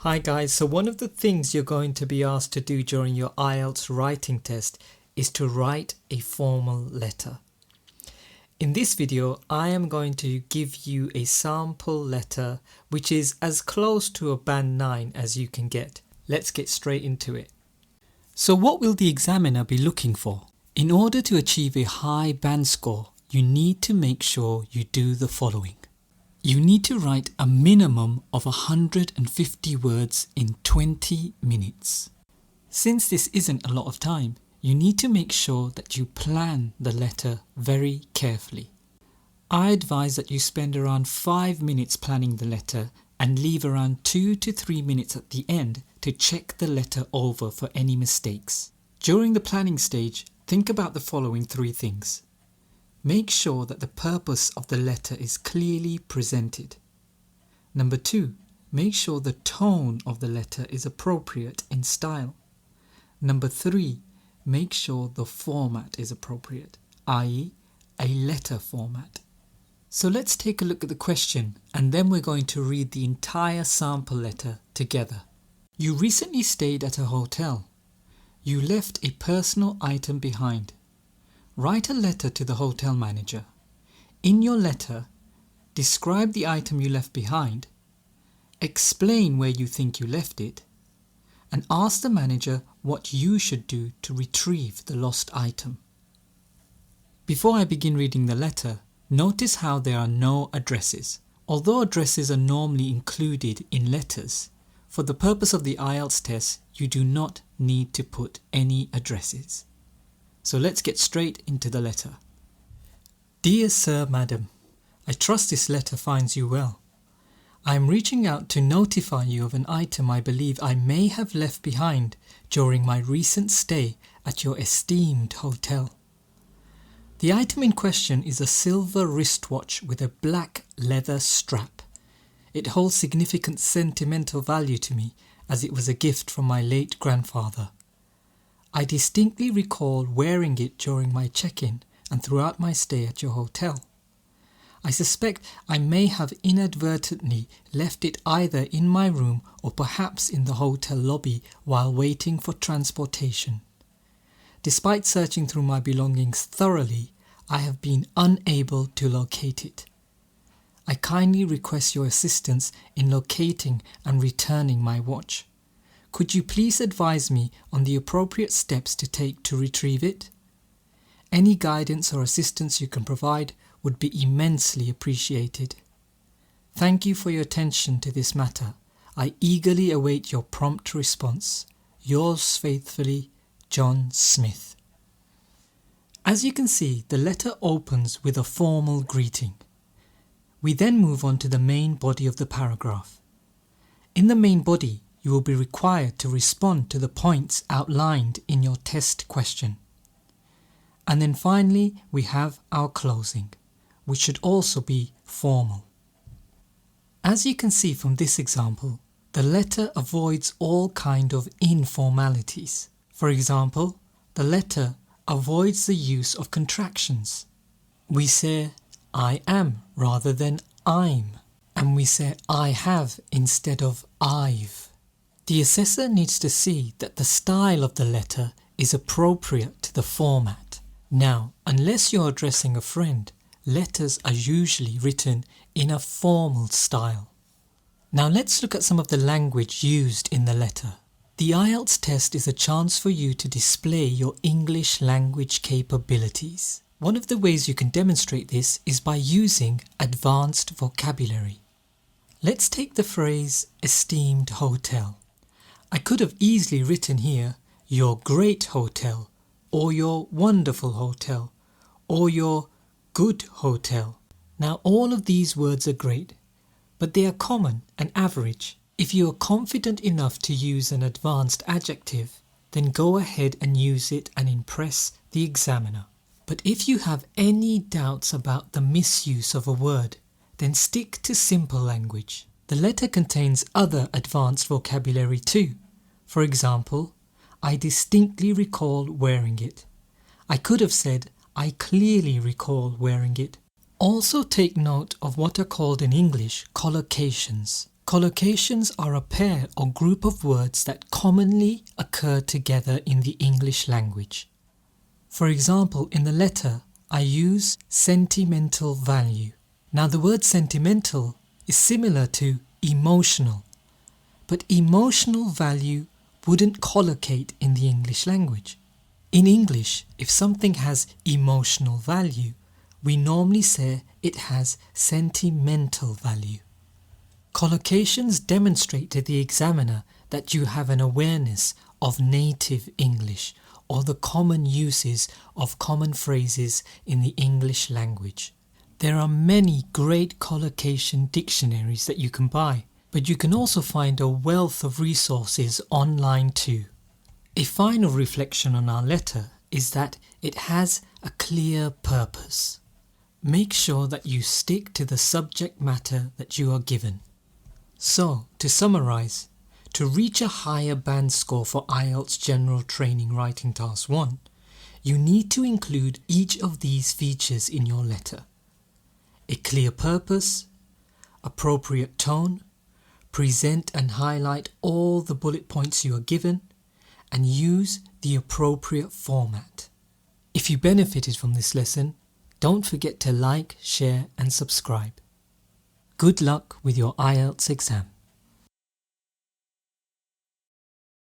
Hi guys, so one of the things you're going to be asked to do during your IELTS writing test is to write a formal letter. In this video, I am going to give you a sample letter which is as close to a band 9 as you can get. Let's get straight into it. So what will the examiner be looking for? In order to achieve a high band score, you need to make sure you do the following. You need to write a minimum of 150 words in 20 minutes. Since this isn't a lot of time, you need to make sure that you plan the letter very carefully. I advise that you spend around 5 minutes planning the letter and leave around 2 to 3 minutes at the end to check the letter over for any mistakes. During the planning stage, think about the following 3 things. Make sure that the purpose of the letter is clearly presented. Number 2, make sure the tone of the letter is appropriate in style. Number 3, make sure the format is appropriate, i.e. a letter format. So let's take a look at the question and then we're going to read the entire sample letter together. You recently stayed at a hotel. You left a personal item behind. Write a letter to the hotel manager. In your letter, describe the item you left behind, explain where you think you left it, and ask the manager what you should do to retrieve the lost item. Before I begin reading the letter, notice how there are no addresses. Although addresses are normally included in letters, for the purpose of the IELTS test, you do not need to put any addresses. So let's get straight into the letter. Dear Sir, Madam, I trust this letter finds you well. I am reaching out to notify you of an item I believe I may have left behind during my recent stay at your esteemed hotel. The item in question is a silver wristwatch with a black leather strap. It holds significant sentimental value to me as it was a gift from my late grandfather. I distinctly recall wearing it during my check-in and throughout my stay at your hotel. I suspect I may have inadvertently left it either in my room or perhaps in the hotel lobby while waiting for transportation. Despite searching through my belongings thoroughly, I have been unable to locate it. I kindly request your assistance in locating and returning my watch. Could you please advise me on the appropriate steps to take to retrieve it? Any guidance or assistance you can provide would be immensely appreciated. Thank you for your attention to this matter. I eagerly await your prompt response. Yours faithfully, John Smith. As you can see, the letter opens with a formal greeting. We then move on to the main body of the paragraph. In the main body, you will be required to respond to the points outlined in your test question. And then finally, we have our closing, which should also be formal. As you can see from this example, the letter avoids all kind of informalities. For example, the letter avoids the use of contractions. We say I am rather than I'm, and we say I have instead of I've. The assessor needs to see that the style of the letter is appropriate to the format. Now, unless you're addressing a friend, letters are usually written in a formal style. Now let's look at some of the language used in the letter. The IELTS test is a chance for you to display your English language capabilities. One of the ways you can demonstrate this is by using advanced vocabulary. Let's take the phrase esteemed hotel. I could have easily written here, your great hotel, or your wonderful hotel, or your good hotel. Now all of these words are great, but they are common and average. If you are confident enough to use an advanced adjective, then go ahead and use it and impress the examiner. But if you have any doubts about the misuse of a word, then stick to simple language. The letter contains other advanced vocabulary too. For example, I distinctly recall wearing it. I could have said, I clearly recall wearing it. Also take note of what are called in English collocations. Collocations are a pair or group of words that commonly occur together in the English language. For example, in the letter, I use sentimental value. Now the word sentimental is similar to emotional, but emotional value wouldn't collocate in the English language. In English, if something has emotional value, we normally say it has sentimental value. Collocations demonstrate to the examiner that you have an awareness of native English or the common uses of common phrases in the English language. There are many great collocation dictionaries that you can buy, but you can also find a wealth of resources online too. A final reflection on our letter is that it has a clear purpose. Make sure that you stick to the subject matter that you are given. So, to summarize, to reach a higher band score for IELTS General Training Writing Task 1, you need to include each of these features in your letter. A clear purpose, appropriate tone, present and highlight all the bullet points you are given, and use the appropriate format. If you benefited from this lesson, don't forget to like, share and subscribe. Good luck with your IELTS exam.